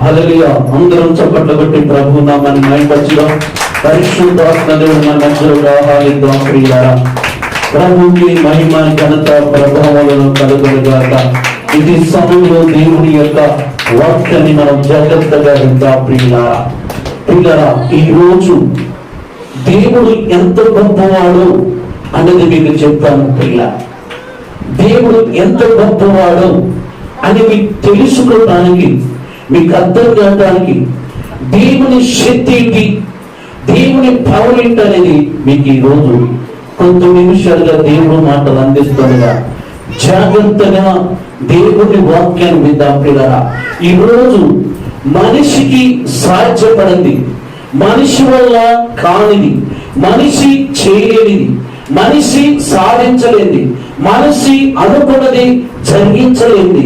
హల్లెలూయా. అందరం చప్పట్లు కొట్టి ప్రభు నామాన్ని మహిమపరచుదాం. పరిశుద్ధాత్మ దేవుడు మన మధ్యలో ఆహ్వానిద్దాం. ప్రియులారా, ప్రభువుకి మహిమ ఘనత ప్రభావాలను కలుగునుగాక. ఇది సమయంలో దేవుని యొక్క వాక్యాన్ని మనం జాగ్రత్తగా విందాం. ప్రియులారా, ఈ రోజు దేవుడు ఎంత గొప్పవాడు అనేది మీకు చెప్తాను. దేవుడు ఎంత గొప్పవాడు అని మీకు తెలుసుకోవడానికి, మీకు అర్థం కావడానికి, దేవుని శక్తి ఏంటి, దేవుని పవర్ ఏంటి అనేది మీకు ఈ రోజు కొంత నిమిషాలుగా దేవుడు మాటలు అందిస్తుండగా జాగ్రత్తగా దేవుని వాక్యాన్ని విందాం. ప్రియులారా, ఈ రోజు మనిషికి సాధ్యపడింది, మనిషి వల్ల కానిది, మనిషి చేయలేనిది, మనిషి సాధించలేనిది, మనిషి అనుకున్నది జరిగించలేనిది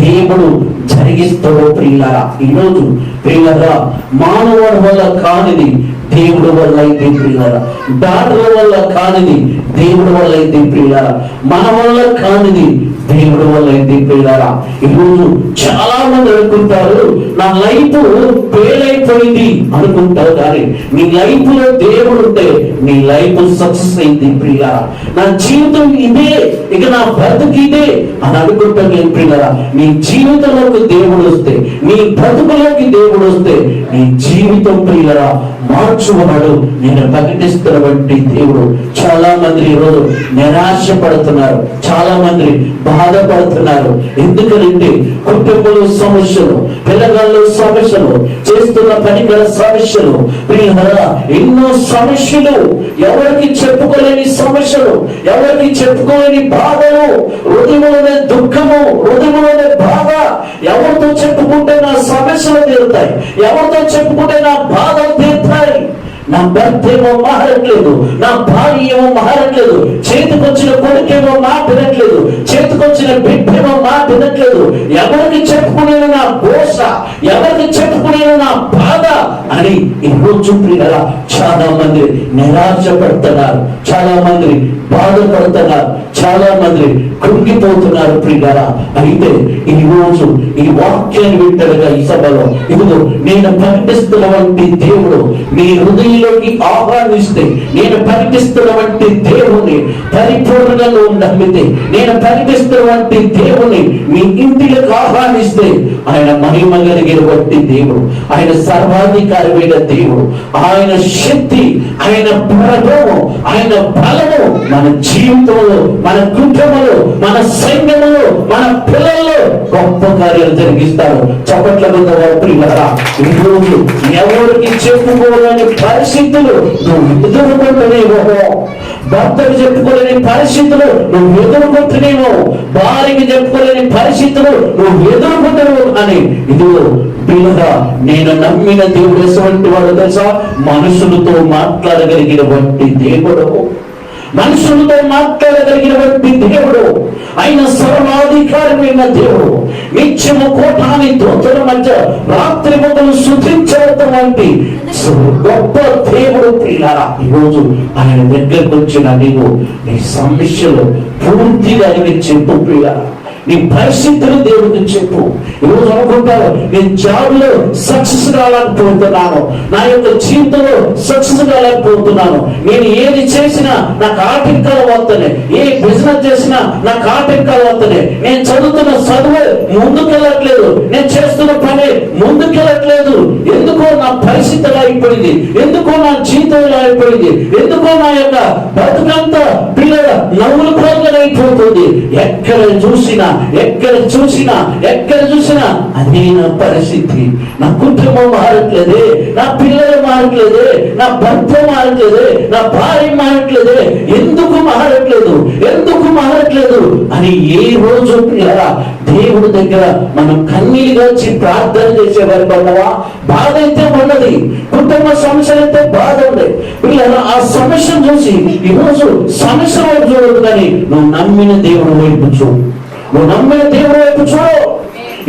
దేవుడు జరిగిస్తాడు. ప్రియులారా, ఈరోజు ప్రియులారా, మానవుడి వల్ల కానిది దేవుడు వల్ల అయితే, ప్రియులారా, డాక్టర్ల వల్ల కానిది దేవుడు వల్ల అయితే, ప్రియులారా, మన వల్ల కానిది దేవుడు వల్ల అయితే. ప్రియులారా, ఈరోజు చాలా మంది అనుకుంటారు నా లైఫ్ ఫెయిల్ అయిపోయింది అనుకుంటారు, కానీ నీ లైఫ్ లో దేవుడు ఉంటే నీ లైఫ్ సక్సెస్ అయింది. ప్రియులారా, నా జీవితం ఇదే, ఇక నా బ్రతుకు ఇదే అని అనుకుంటాను. ప్రియులారా, నీ జీవితంలోకి దేవుడు వస్తే, నీ బ్రతుకులోకి దేవుడు వస్తే నీ జీవితం ప్రియులారా మార్చుకున్నాడు. నేను ప్రకటిస్తున్నటువంటి దేవుడు. చాలా మంది ఈరోజు నిరాశ పడుతున్నారు, చాలా మంది బాధపడుతున్నారు. ఎందుకంటే కుటుంబంలో సమస్యలు, పిల్లగాళ్ళు సమస్యలు, చేస్తున్న పనికల సమస్యలు, ప్రియులారా ఎన్నో సమస్యలు, ఎవరికి చెప్పుకోలేని సమస్యలు, ఎవరికి చెప్పుకోలేని బాధలు, హృదయంలోనే దుఃఖము, హృదయంలోనే బాధ. ఎవరితో చెప్పుకుంటే నా సమస్యలు తీరుతాయి, ఎవరితో చెప్పుకుంటే నా బాధలు తీరుతాయి. నా భర్త ఏమో మారట్లేదు, నా భార్య ఏమో మారట్లేదు, చేతికొచ్చిన కొడుకేమో మాట వినట్లేదు, చేతికొచ్చిన బిడ్డ ఏమో మాట వినట్లేదు. ఎవరికి చెప్పుకునే నా దోష, ఎవరికి చెప్పుకునే నా బాధ అని ఈరోజు ప్రియులారా చాలా మంది నిరాశ పడుతున్నారు, చాలా మంది బాధపడుతున్నారు, చాలా మంది కృంగిపోతున్నారు. ప్రియులారా, అయితే ఈ రోజు ఈ వాక్యాన్ని వింటగా ఈ సభలో ఇదిగో నేను ప్రకటిస్తున్నటువంటి దేవుడు మీ హృదయంలోకి ఆహ్వానిస్తే, నేను ప్రకటిస్తున్నటువంటి దేవుని పరిపూర్ణంగా నమ్మితే, నేను ప్రకటిస్తున్నటువంటి దేవుని మీ ఇంటిలోకి ఆహ్వానిస్తే ఆయన మహిమ కలిగినటువంటి దేవుడు, ఆయన సర్వాధికారమైన దేవుడు, ఆయన శక్తి, ఆయన ప్రభావం, ఆయన బలము మన జీవితంలో, మన కుటుంబంలో, మన సైన్యంలో, మన పిల్లల్లో గొప్ప కార్యాలు జరిగిస్తారు. చప్పట్ల మీద ప్రియులారా, ఈరోజు ఎవరికి చెప్పుకోవాలని పరిస్థితులు నువ్వు ఎదుర్కొంటున్నావో, భర్తకు చెప్పుకోలేని పరిస్థితులు నువ్వు ఎదుర్కొంటున్నావో, భార్యకి చెప్పుకోలేని పరిస్థితులు నువ్వు ఎదుర్కొంటున్నావు అని ఇదిగో ప్రియులారా, నేను నమ్మిన దేవుడు ఎటువంటి వాడు తెలుసా? మనుషులతో మాట్లాడగలిగినటువంటి దేవుడు, మనుషులతో మాట్లాడగలిగినటువంటి దేవుడు, ఆయన సర్వాధికారమైన దేవుడు, నిత్యము కోటాని దూతల మధ్య రాత్రి మొదలు శుద్ధించబడినటువంటి గొప్ప దేవుడు. ప్రియులారా, ఈరోజు ఆయన దగ్గరకు వచ్చిన నీవు నీ సమస్యలు పూర్తిగా చెప్పు. ప్రియులారా, నీ పరిస్థితులు దేవుడికి చెప్పు. ఈరోజు అనుకుంటారు నేను జాబ్ లో సక్సెస్ కాలేకపోతున్నాను, నా యొక్క జీవితంలో సక్సెస్ కాలేకపోతున్నాను, నేను ఏది చేసినా నాకు ఆటంకాలు వస్తున్నాయి, ఏ బిజినెస్ చేసినా నాకు ఆటంకాలు వస్తున్నాయి, నేను చదువుతున్న చదువు ముందుకెళ్ళట్లేదు, నేను చేస్తున్న పని ముందుకెళ్ళట్లేదు, ఎందుకో నా పరిస్థితి ఎలా అయిపోయింది, ఎందుకో నా జీవితం ఎలా అయిపోయింది, ఎందుకో నా యొక్క బతుకంతా పిల్లల నవ్వుల కోరికలు అయిపోతుంది. ఎక్కడ చూసినా అదే నా పరిస్థితి. నా కుటుంబం మారట్లేదే, నా పిల్లలు మారట్లేదే, నా భర్త మారట్లేదే, నా భార్య మారట్లేదే, ఎందుకు మారట్లేదు అని ఏ రోజు దేవుడి దగ్గర మనం కన్నీరుగా వచ్చి ప్రార్థన చేసేవారు కొన్నవా? బాధ అయితే ఉన్నది, కుటుంబ సమస్యలు అయితే బాధ ఉంది. ఆ సమస్యను చూసి ఈరోజు సమస్య వైపు చూడదు, కానీ నువ్వు నమ్మిన దేవుడు వైపు చూడు, నువ్వు నమ్మిన దేవుడు వైపు చూడు.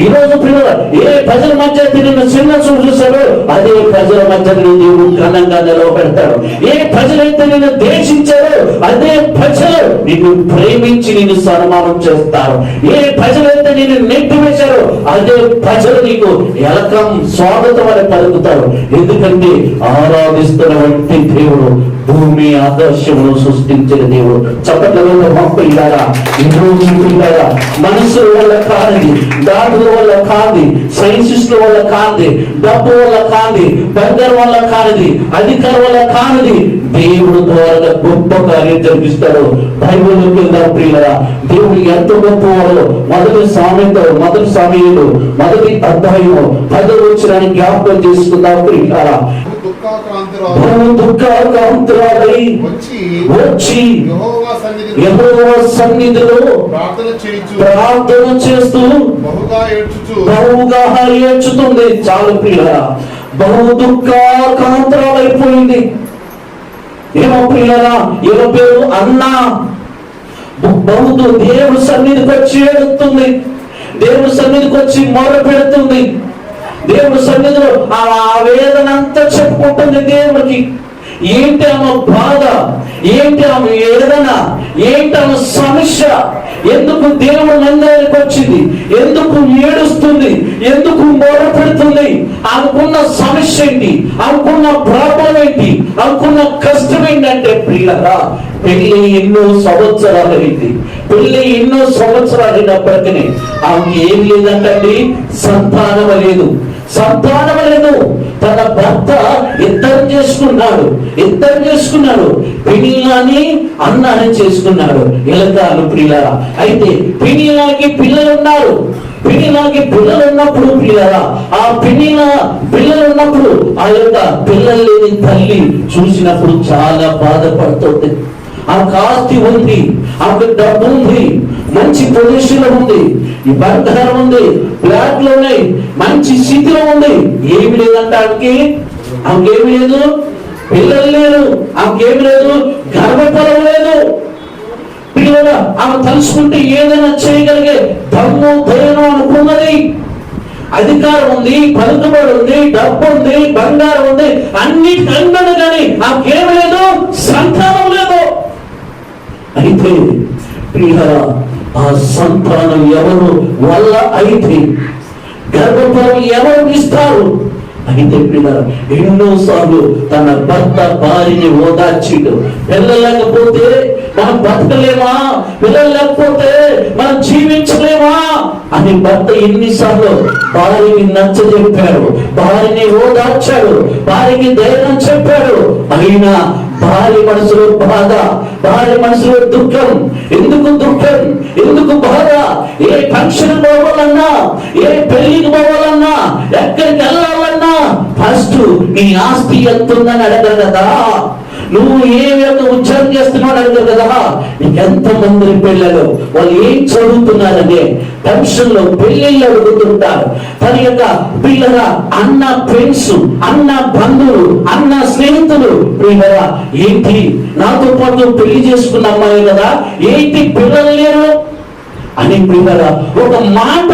ఈ రోజు పిల్లలు ఏ ప్రజల మధ్య తిరిగిన చిన్న చూపు చూశారో అదే ప్రజల మధ్య దేవుడు ఘనంగా నిలవబెడతాడు. ఏ ప్రజలైతే నిన్ను ద్వేషించారో అదే ప్రజలు నిన్ను ప్రేమించి నిన్ను సన్మానం చేస్తారు. ఏ ప్రజలైతే నిన్ను నెట్టివేశారో అదే ప్రజలు నీకు ఎలకం స్వాగతం అని పలుకుతారు. ఎందుకంటే ఆరాధిస్తున్న వంటి దేవుడు భూమి ఆదర్శమును సృష్టించిన దేవుడు. చప్పట్లలో పంపిల్లారా, ఇంద్రులారా, మనుషుల వల్ల కాదు, దాడుల వల్ల కాదు, సైన్సిస్టుల వల్ల కాదు, డబ్బు వల్ల కాదు, బంగారం వల్ల కాదు, అధికారం వల్ల కాదు, దేవుడు ద్వారా గొప్ప కార్యం జరిపిస్తాడు. బైబిల్లోకి వెళ్దాం ప్రియులారా. దేవుడు ఎంత గొప్పవాడో మొదటి సామెతలు మొదటి అధ్యాయము 10వ వచనాన్ని జ్ఞాపకం చేసుకుందాం ప్రియులారా. దుఃఖాక్రాంతురాలై వచ్చి యెహోవా సన్నిధిలో ప్రార్థన చేస్తూ బహుగా ఏడ్చుతుంది. చాలు ప్రియులారా, బహు దుఃఖాక్రాంతురాలైపోయింది. ఏమో ప్రియులారా, ఏమో పేరు అన్నా బహుదు దేవుడి సన్నిధికి వచ్చి ఏడుతుంది, దేవుడి సన్నిధికి వచ్చి మొర పెడుతుంది, దేవుడి సన్నిధిలో ఆ వేదన అంతా చెప్పుకుంటుంది దేవుడికి. ఏంటి ఆమె బాధ, ఏంటి ఆమె వేదన, ఏంటి ఆమె సమస్య, ఎందుకు దేవుడు మందిరానికి వచ్చింది, ఎందుకు ఏడుస్తుంది, ఎందుకు మొర పెడుతుంది, ఆమెకున్న సమస్య ఏంటి, ఆమెకున్న ప్రాబ్లం ఏంటి, ఆమెకున్న కష్టం ఏంటంటే ప్రియులారా, పెళ్లి ఎన్నో సంవత్సరాలు అయింది. పెళ్లి ఎన్నో సంవత్సరాలు అయినప్పటికీ ఆమెకి ఏం లేదంటండి, సంతానం లేదు. తన భర్త ఇద్దరు చేసుకున్నాడు, పెనిల్లాని అన్నాని చేసుకున్నాడు. ఎలకాలు ప్రియులారా, అయితే పెనిల్లాకి పిల్లలు ఉన్నప్పుడు ప్రియులారా, ఆ పిల్లలు ఉన్నప్పుడు ఆ యొక్క పిల్లలు లేని తల్లి చూసినప్పుడు చాలా బాధపడుతుంది. ఆమెకు ఆస్తి ఉంది, ఆమెకు డబ్బు ఉంది, మంచి పొజిషన్ ఉంది, ఈ బంగారం ఉంది, ఫ్లాట్లు ఉన్నాయి, మంచి స్థితిలో ఉంది. ఏమి లేదంటే ఆమెకేమి లేదు, పిల్లలు లేరు, ఆమెకేమి లేదు, గర్భఫలం లేదు. పిల్లలు ఆమె తలుచుకుంటే ఏదైనా చేయగలిగే దమ్ము ధైర్యం అనుకున్నది. అధికారం ఉంది, పలుకుబడి ఉంది, డబ్బు ఉంది, బంగారం ఉంది, అన్నిటికన్నా కానీ ఆమెకేమి లేదు, సంతానం లేదు. అయితే ప్రియులారా, ఆ సంతానం ఎవరు వల్ల అయితే, గర్భఫలం ఎవరు ఇస్తారు? అయితే ప్రియులారా, ఎన్నోసార్లు తన భర్త భార్యని ఓదార్చిండు. పిల్లలు లేకపోతే మనం బతకలేమా, పిల్లలు లేకపోతే మనం జీవించలేమా అని భర్త ఎన్నిసార్లు భార్యని నచ్చజెప్పాడు, భార్యని ఓదార్చాడు, భార్యకి ధైర్యం చెప్పాడు. అయినా భార్య మనసులో బాధ, భార్య మనసులో దుఃఖం. ఎందుకు బాధ? ఏ ఫంక్షన్ పోవాలన్నా, ఏ పెళ్లికి పోవాలన్నా, ఎక్కడికి వెళ్ళాలన్నా ఫస్ట్ నీ ఆస్తి ఎంత ఉందని అడగరు కదా, నువ్వు ఏ యొక్క ఉద్యోగం చేస్తున్నావు అడగరు కదా, నీకు ఎంతమంది పిల్లలు, వాళ్ళు ఏం చదువుతున్నారనే టెన్షన్ లో పెళ్లిళ్ళు అడుగుతుంటారు. తన యొక్క పిల్లల అన్న ఫ్రెండ్స్, అన్న బంధువులు, అన్న స్నేహితులు, పిల్లరా ఏంటి నాతో పాటు పెళ్లి చేసుకున్న అమ్మాయి కదా, ఏంటి పిల్లలు లేరు అని పిల్లరా ఒక మాట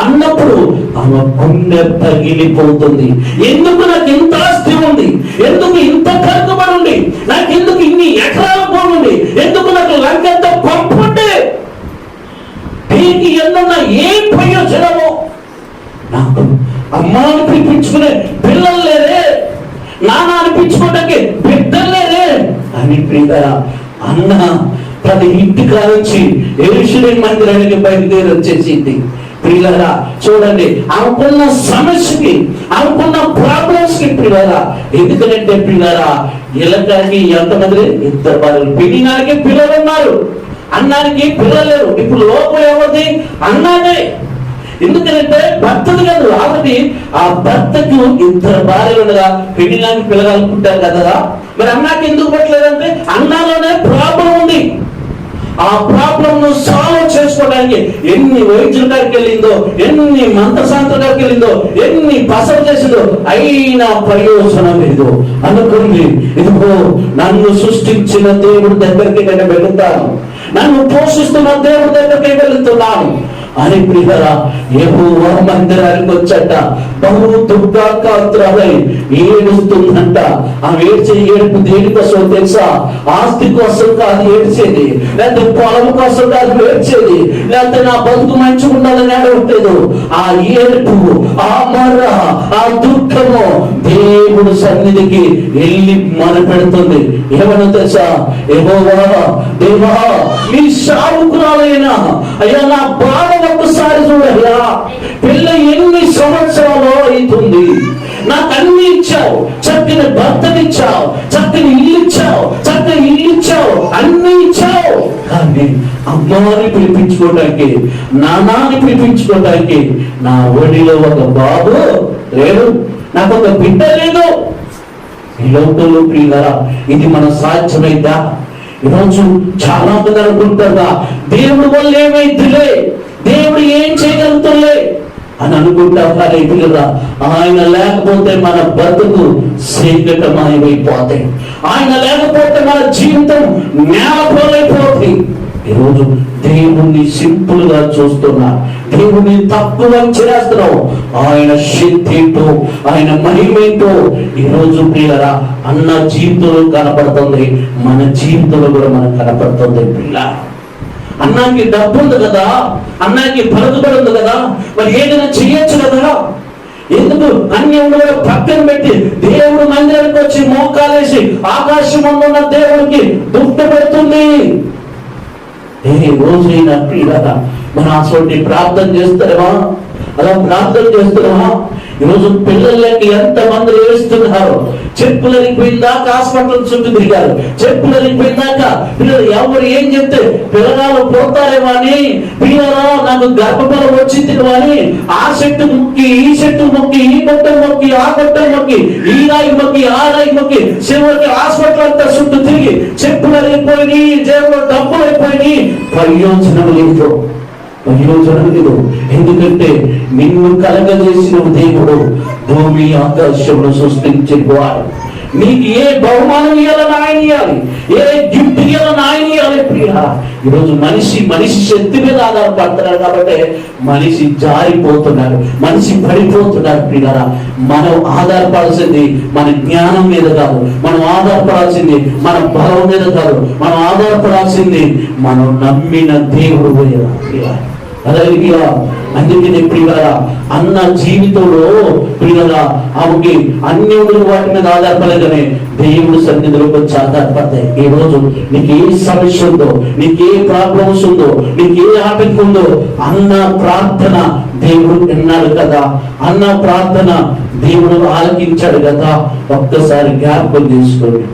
అన్నప్పుడు ఆమె గుండె పగిలిపోతుంది. ఎందుకు నాకు ఇంత ఆస్తి ఉంది, ఎందుకు ఇంత కరుకుబడి ఉంది, నాకు ఎందుకు ఇన్ని ఎకరాల భూమి ఉంది, ఎందుకు నాకు లంకెంత పంపు ఉంటే దీనికి ఎన్నన్నా ఏం ప్రయోజనము? నాకు అమ్మ అనిపించుకునే పిల్లలు లేరే, నాన్న అనిపించుకోవడానికి బిడ్డలు లేరే అని ప్రియులారా అన్న తన ఇంటి కానించి యెరూషలేము మందిరానికి బయలుదేరి వచ్చేసింది. ప్రియులారా చూడండి, ఆమెకున్న సమస్యకి, ఆమెకున్న ప్రాబ్లమ్స్ కి ప్రియులారా, ఎందుకంటే ప్రియులారా ఇళ్ళకి ఎంతమంది, ఇద్దరు భార్యలు. పెళ్ళినానికి పిల్లలు ఉన్నారు, అన్నానికి పిల్లలు లేరు. ఇప్పుడు లోపల ఎవరిది? అన్నానే. ఎందుకంటే భర్తది కాదు, ఆల్రెడీ ఆ భర్తకు ఇద్దరు భార్యలు ఉండగా పెళ్ళినానికి పిల్లగాలనుకుంటారు కదా, మరి అన్నాకి ఎందుకు పట్టలేదంటే అన్నాలోనే ప్రాబ్లం ఉంది. ఆ ప్రాబ్లం ను సాల్వ్ చేసుకోవడానికి ఎన్ని వైద్యుల గారికి వెళ్ళిందో, ఎన్ని మంత్రశాంతుల గారికి వెళ్ళిందో, ఎన్ని పసరు చేసిందో, అయినా ప్రయోజనం లేదు. అనుకుంది, ఇదిగో నన్ను సృష్టించిన దేవుడి దగ్గరికి నేను వెళుతాను, నన్ను పోషిస్తున్న దేవుడి దగ్గరికి వెళుతున్నాను, అని ప్రియరా యెహోవా మందిరానికి వచ్చట బహు దుఃఖాకాతురాలై ఏడుస్తుందంట. ఆమె ఏడ్చే ఏడుపు దేనికోసం తెలుసా? ఆస్తి కోసం కాదు ఏడ్చేది, లేకపోతే పొలం కోసం కాదు ఏడ్చేది, లేకపోతే నా బతుకు మంచిగా ఉండాలని ఏడవట్లేదు. ఆ ఏడుపు, ఆ మర్ర, ఆ దుఃఖము దేవుడు సన్నిధికి వెళ్ళి మొదలుపెడుతుంది. ఏమన్నా తెలుసా? యెహోవా దేవా, నీ సేవకురాలైనా అయ్యా నా బాధ ఒక్కసారి చూడయ్యా. పిల్ల ఎన్ని సంవత్సరాలు అవుతుంది, నాకు అన్ని ఇచ్చావు, చక్కని భర్తనిచ్చావు, చక్కని ఇల్లు ఇచ్చావు, చక్కని ఇల్లు ఇచ్చావు, అన్ని ఇచ్చావు. కానీ అమ్మాని పిలిపించుకోవడానికి, నాన్నని పిలిపించుకోవడానికి నా ఒడిలో ఒక బాబు లేడు, నాకు ఒక బిడ్డ లేదు. ఈ లోకంలో ప్రియులారా ఇది మన సాధ్యమైందా? ఈరోజు చాలా మంది అనుకుంటారా దేవుడి వల్ల ఏమైతుందిలే, దేవుడు ఏం చేయగలుగుతుందిలే అని అనుకుంటారా? ప్రియులారా, ఆయన లేకపోతే మన బతుకు శీఘ్రమయమైపోతాయి. ఆయన లేకపోతే మన జీవితం నేలపోలైపోతుంది. ఈరోజు దేవుణ్ణి సింపుల్ గా చూస్తున్నా, దేవుణ్ణి తక్కువ చేస్తున్నావు. ఆయన శక్తి ఏంటో, ఆయన మహిమేంటో ఈరోజు ప్రియులరా అన్న జీవితంలో కనపడుతుంది, మన జీవితంలో కూడా మనకు కనపడుతుంది. పిల్ల అన్నాకి డబ్బు ఉంది కదా, అన్నాకి పలుకుబడి ఉంది కదా, మరి ఏదైనా చేయొచ్చు కదా. ఎందుకు అన్ని కూడా పక్కన పెట్టి దేవుడు మందిరానికి వచ్చి మోకాలేసి ఆకాశం ఉన్న దేవుడికి దుఃఖ పెడుతుంది? ఏ రోజైనా ప్రియులారా మన అసలు ప్రార్థన చేస్తారేమా? అలా ప్రార్థన చేస్తున్నామా? ఈరోజు పిల్లలకి ఎంత మంది ఏడుస్తున్నారు. చెప్పులు అరిగిపోయిందాక హాస్పిటల్ చుట్టూ తిరిగారు. చెప్పులు అరిగిపోయిందాక పిల్లలు ఎవరు ఏం చెప్తే పిల్లగాళ్ళు పోతారేమో అని, పిల్లరా నాకు గర్భఫలం వచ్చింది అని ఆ చెట్టు మొక్కి, ఈ చెట్టు మొక్కి, ఈ గొట్టం మొక్కి, ఆ గొట్టం మొక్కి, ఈ రాయి మొక్కి, ఆ రాయి మొక్కి, చివరికి హాస్పిటల్ అంతా చుట్టూ తిరిగి చెప్పులు అరిగిపోయి, జేబులో డబ్బులు అయిపోయి, ప్రయోజనం లేదు. ప్రయోజనం లేదు. ఎందుకంటే నిన్ను కలగజేసిన దేవుడు భూమి ఆకాశంలో సృష్టించిన వాడు. నీకు ఏ బహుమానం ఇవ్వాలని ఆయన ఇవ్వాలి, ఏ గిఫ్ట్ ఇవ్వాలని ఆయన ఇవ్వాలి. ప్రియా ఈరోజు మనిషి శక్తి మీద ఆధారపడుతున్నాడు కాబట్టి మనిషి జారిపోతున్నాడు, మనిషి పడిపోతున్నాడు. ప్రియారా మనం ఆధారపడాల్సింది మన జ్ఞానం మీద కాదు, మనం ఆధారపడాల్సింది మన బలం మీద కాదు, మనం ఆధారపడాల్సింది మనం నమ్మిన దేవుడు మీద. అదేవిధంగా అందుకని ప్రియులారా అన్న జీవితంలో ప్రియులారా ఆమెకి అన్ని వాటి మీద ఆధారపడగానే దేవుడు సన్నిధిలోకి వచ్చి ఆధారపడతాయి. ఈ రోజు నీకు ఏ సమస్య ఉందో, నీకు ఏ ప్రాబ్లమ్స్ ఉందో, నీకు ఏ ఆటంకం ఉందో అన్న ప్రార్థన దేవుడు విన్నాడు కదా, అన్న ప్రార్థన దేవుడు ఆలకించాడు కదా. ఒక్కసారి జ్ఞాపకం చేసుకోండి.